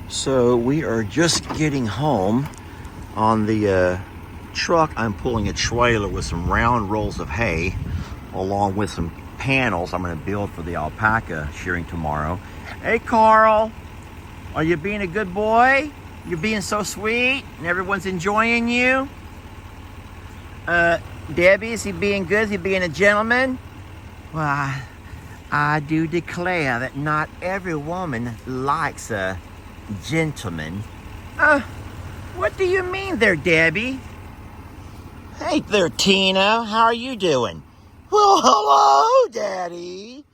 So we are just getting home. On the truck, I'm pulling a trailer with some round rolls of hay, along with some panels I'm going to build for the alpaca shearing tomorrow. Hey, Carl, are you being a good boy? You're being so sweet, and everyone's enjoying you. Debbie, is he being good? Is he being a gentleman? Well, I do declare that not every woman likes a gentleman. What do you mean there, Debbie? Hey there, Tina. How are you doing? Well, hello, Daddy.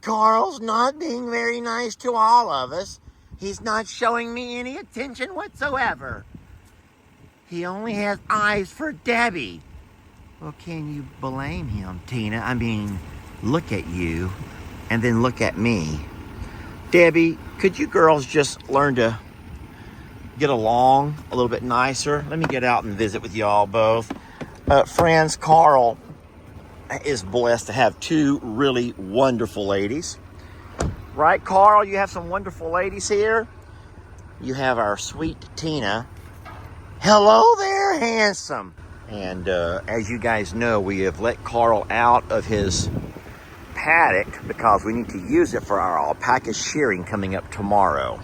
Carl's not being very nice to all of us. He's not showing me any attention whatsoever. He only has eyes for Debbie. Well, can you blame him, Tina? I mean, look at you and then look at me. Debbie, could you girls just learn to get along a little bit nicer? Let me get out and visit with y'all both. Friends, Carl is blessed to have two really wonderful ladies. Right, Carl? You have some wonderful ladies here. You have our sweet Tina. Hello there, handsome. And as you guys know, we have let Carl out of his paddock because we need to use it for our alpaca shearing coming up tomorrow.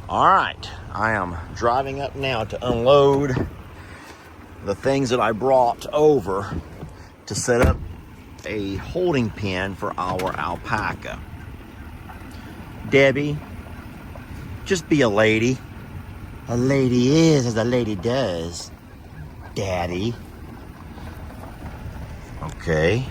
All right, I am driving up now to unload the things that I brought over to set up a holding pen for our alpaca. Debbie, just be a lady. A lady is as a lady does, Daddy. Okay.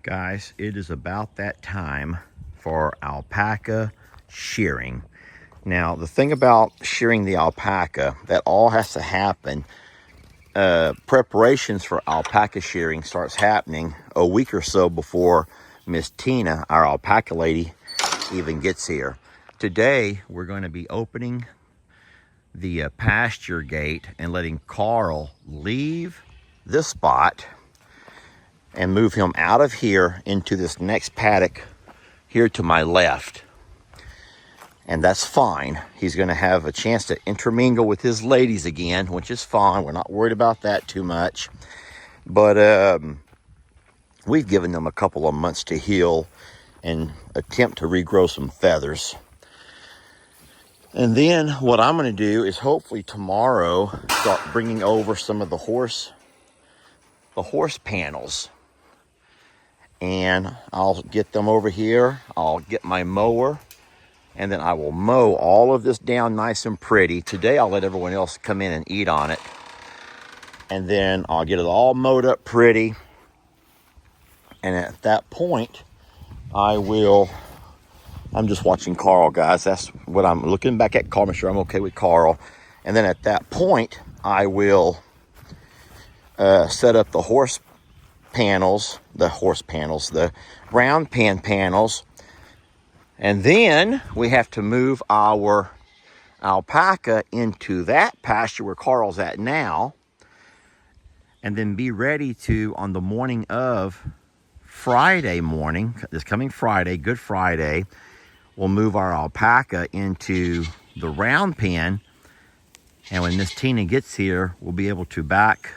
Guys, it is about that time for alpaca shearing. Now, the thing about shearing the alpaca, that all has to happen. Preparations for alpaca shearing starts happening a week or so before Miss Tina, our alpaca lady, even gets here. Today, we're going to be opening the pasture gate and letting Carl leave this spot and move him out of here into this next paddock here to my left. And that's fine. He's going to have a chance to intermingle with his ladies again, which is fine. We're not worried about that too much. But we've given them a couple of months to heal and attempt to regrow some feathers. And then what I'm going to do is hopefully tomorrow start bringing over some of the horse panels. And I'll get them over here. I'll get my mower. And then I will mow all of this down nice and pretty. Today, I'll let everyone else come in and eat on it. And then I'll get it all mowed up pretty. And at that point, I'm just watching Carl, guys. That's what I'm looking back at Carl, make sure I'm okay with Carl. And then at that point, I will set up the round pen panels. And then we have to move our alpaca into that pasture where Carl's at now. And then be ready to, on the morning of Friday morning, this coming Friday, Good Friday, we'll move our alpaca into the round pen. And when Miss Tina gets here, we'll be able to back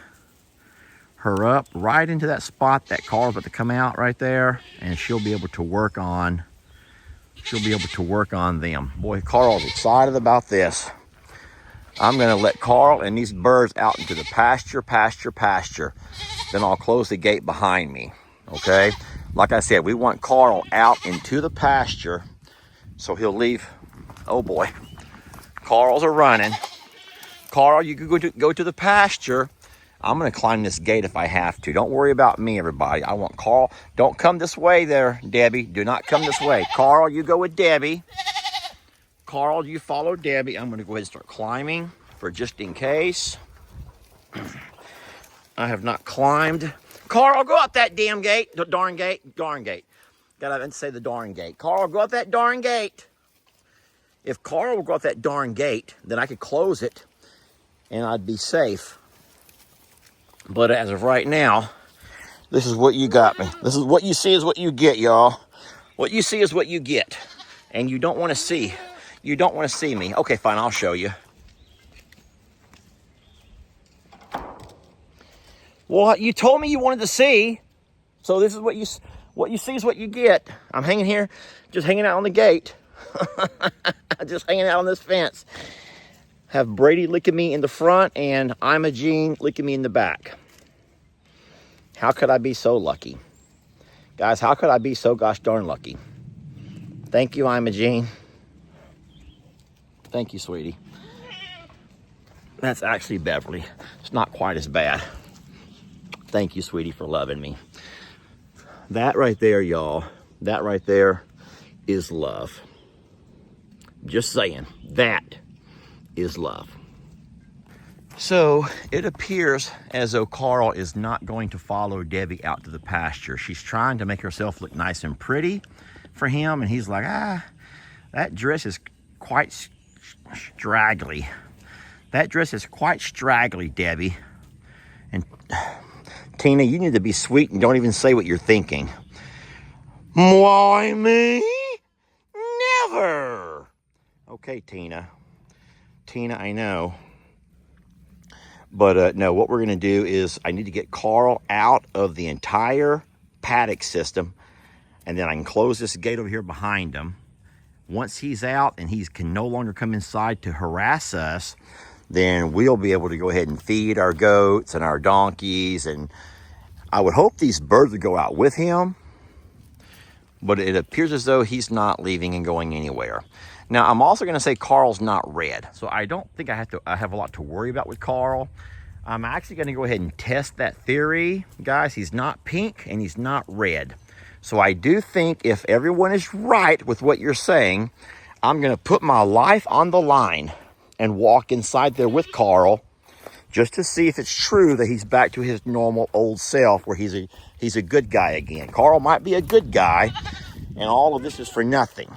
her up right into that spot that Carl's about to come out right there. And she'll be able to work on them. Boy, Carl's excited about this. I'm going to let Carl and these birds out into the pasture. Then I'll close the gate behind me, okay? Like I said, we want Carl out into the pasture, so he'll leave. Oh, boy. Carl's are running. Carl, you can go to the pasture. I'm going to climb this gate if I have to. Don't worry about me, everybody. I want Carl. Don't come this way there, Debbie. Do not come this way. Carl, you go with Debbie. Carl, you follow Debbie. I'm going to go ahead and start climbing for just in case. I have not climbed. Carl, go up that damn gate. The darn gate. Gotta say the darn gate. Carl, go up that darn gate. If Carl will go up that darn gate, then I could close it and I'd be safe. But as of right now, this is what you got me. This is what you see is what you get, y'all. What you see is what you get. And you don't want to see. You don't want to see me. Okay, fine, I'll show you. Well, you told me you wanted to see. So this is what you see is what you get. I'm hanging here, just hanging out on the gate. Just hanging out on this fence. Have Brady licking me in the front and Imogene licking me in the back. How could I be so lucky? Guys, how could I be so gosh darn lucky? Thank you, Imogene. Thank you, sweetie. That's actually Beverly. It's not quite as bad. Thank you, sweetie, for loving me. That right there, y'all, that right there is love. Just saying, that is love. So it appears as though Carl is not going to follow Debbie out to the pasture. She's trying to make herself look nice and pretty for him, and he's like, that dress is quite straggly. That dress is quite straggly, Debbie. And Tina, you need to be sweet and don't even say what you're thinking. Why me? Never. Okay, Tina. Tina, I know. But no, what we're going to do is I need to get Carl out of the entire paddock system, and then I can close this gate over here behind him. Once he's out and he can no longer come inside to harass us, then we'll be able to go ahead and feed our goats and our donkeys. And I would hope these birds would go out with him, but it appears as though he's not leaving and going anywhere. Now, I'm also going to say Carl's not red, so I don't think I have a lot to worry about with Carl. I'm actually going to go ahead and test that theory. Guys, he's not pink and he's not red. So I do think if everyone is right with what you're saying, I'm going to put my life on the line and walk inside there with Carl just to see if it's true that he's back to his normal old self where he's a good guy again. Carl might be a good guy, and all of this is for nothing.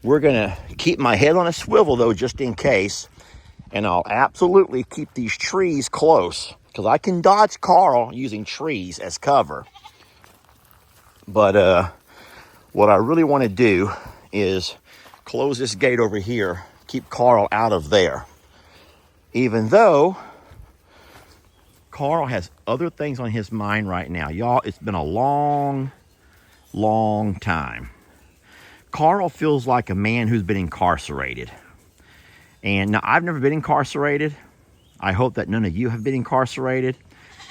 We're going to keep my head on a swivel, though, just in case. And I'll absolutely keep these trees close, because I can dodge Carl using trees as cover. But what I really want to do is close this gate over here, keep Carl out of there. Even though Carl has other things on his mind right now. Y'all, it's been a long, long time. Carl feels like a man who's been incarcerated. And now, I've never been incarcerated. I hope that none of you have been incarcerated.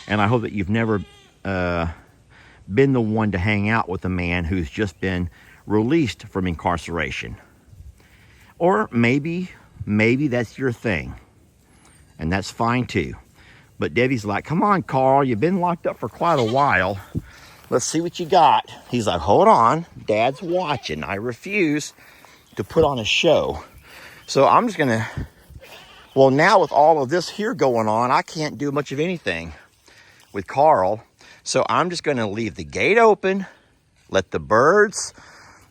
And I hope that you've never been the one to hang out with a man who's just been released from incarceration. Or maybe that's your thing. And that's fine too. But Debbie's like, come on, Carl, you've been locked up for quite a while. Let's see what you got. He's like, hold on, Dad's watching. I refuse to put on a show. So I'm just gonna, well, now with all of this here going on, I can't do much of anything with Carl. So I'm just gonna leave the gate open, let the birds,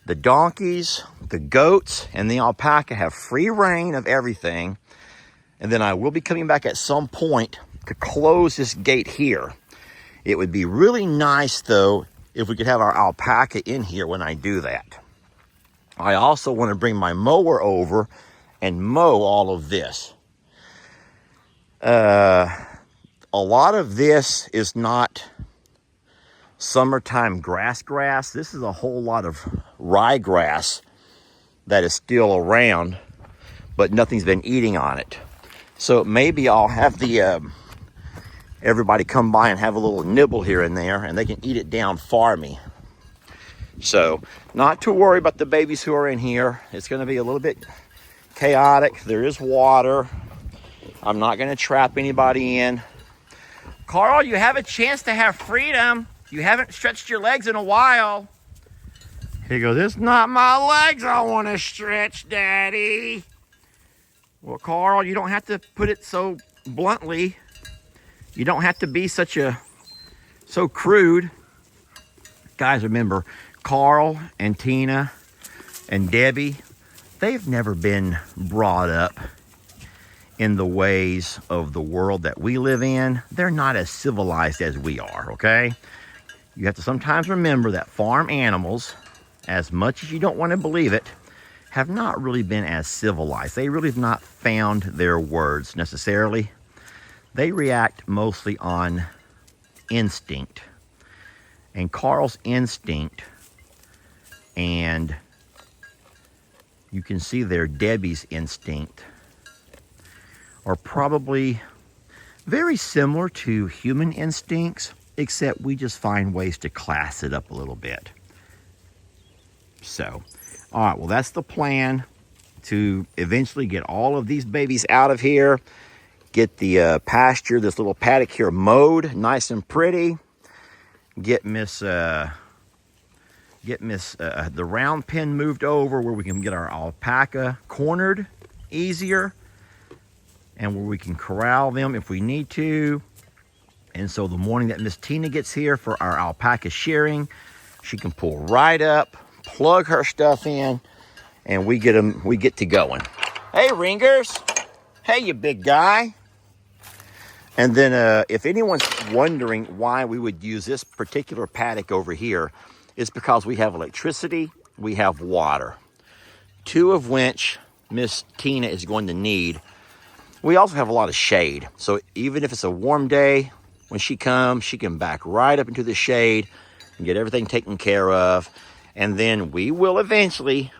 the donkeys, the goats, and the alpaca have free reign of everything. And then I will be coming back at some point to close this gate here. It would be really nice, though, if we could have our alpaca in here when I do that. I also want to bring my mower over and mow all of this. A lot of this is not summertime grass. This is a whole lot of ryegrass that is still around, but nothing's been eating on it. So maybe I'll have the everybody come by and have a little nibble here and there, and they can eat it down for me. So not to worry about the babies who are in here. It's going to be a little bit chaotic. There is water. I'm not going to trap anybody in. Carl, you have a chance to have freedom. You haven't stretched your legs in a while. He goes, it's not my legs I want to stretch, Daddy. Well, Carl, you don't have to put it so bluntly. You don't have to be so crude. Guys, remember, Carl and Tina and Debbie, they've never been brought up in the ways of the world that we live in. They're not as civilized as we are, okay? You have to sometimes remember that farm animals, as much as you don't want to believe it, have not really been as civilized. They really have not found their words necessarily. They react mostly on instinct. And Carl's instinct, and you can see there Debbie's instinct, are probably very similar to human instincts, except we just find ways to class it up a little bit. So, all right, well, that's the plan, to eventually get all of these babies out of here, get the pasture, this little paddock here, mowed nice and pretty, get the round pen moved over where we can get our alpaca cornered easier, and where we can corral them if we need to. And so the morning that Miss Tina gets here for our alpaca shearing, she can pull right up, plug her stuff in, and we get to going. Hey, Ringers. Hey, you big guy. And then if anyone's wondering why we would use this particular paddock over here, it's because we have electricity, we have water, 2 of which Miss Tina is going to need. We also have a lot of shade. So even if it's a warm day, when she comes, she can back right up into the shade and get everything taken care of. And then we will eventually,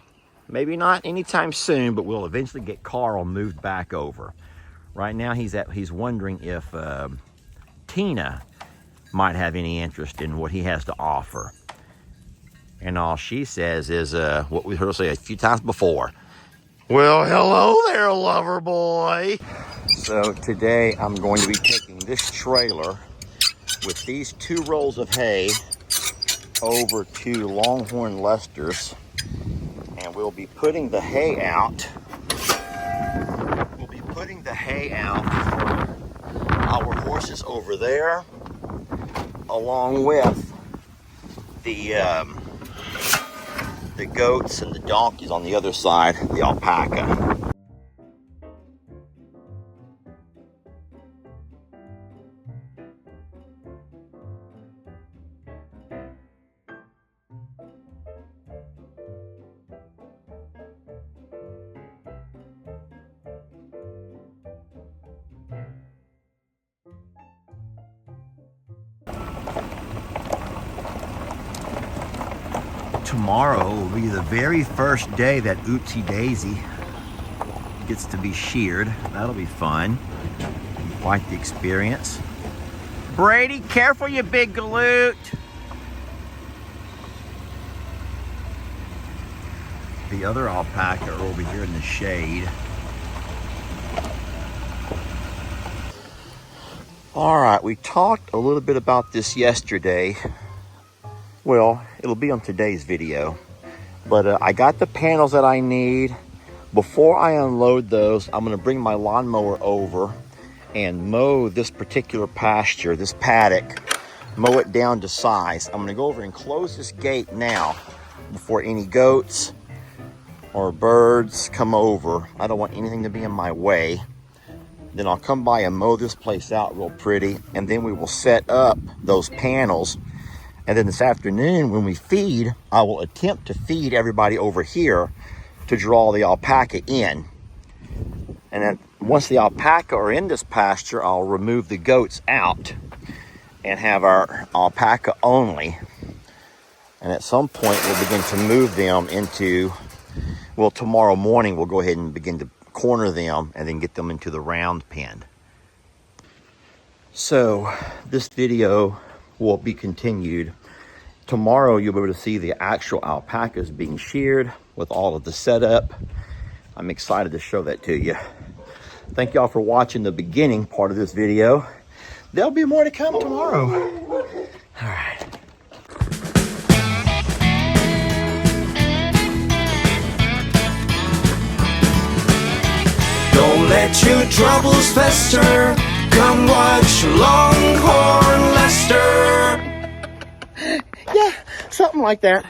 maybe not anytime soon, but we'll eventually get Carl moved back over. Right now he's wondering if Tina might have any interest in what he has to offer. And all she says is what we heard her say a few times before. Well, hello there, lover boy. So today I'm going to be taking this trailer with these 2 rolls of hay over to Longhorn Lester's, and we'll be putting the hay out. We'll be putting the hay out for our horses over there, along with the goats and the donkeys on the other side, the alpaca. Tomorrow will be the very first day that Oopsie Daisy gets to be sheared. That'll be fun. Quite the experience. Brady, careful, you big galoot. The other alpaca are over here in the shade. All right, we talked a little bit about this yesterday. Well, it'll be on today's video, but I got the panels that I need. Before I unload those, I'm gonna bring my lawnmower over and mow this particular pasture, this paddock, mow it down to size. I'm gonna go over and close this gate now before any goats or birds come over. I don't want anything to be in my way. Then I'll come by and mow this place out real pretty, and then we will set up those panels. And then this afternoon when we feed, I will attempt to feed everybody over here to draw the alpaca in. And then once the alpaca are in this pasture, I'll remove the goats out and have our alpaca only. And at some point we'll begin to move them into, well, tomorrow morning we'll go ahead and begin to corner them and then get them into the round pen. So this video will be continued. Tomorrow you'll be able to see the actual alpacas being sheared with all of the setup. I'm excited to show that to you. Thank y'all for watching the beginning part of this video. There'll be more to come tomorrow. All right. Don't let your troubles fester. Come watch Longhorn Lester. Yeah, something like that.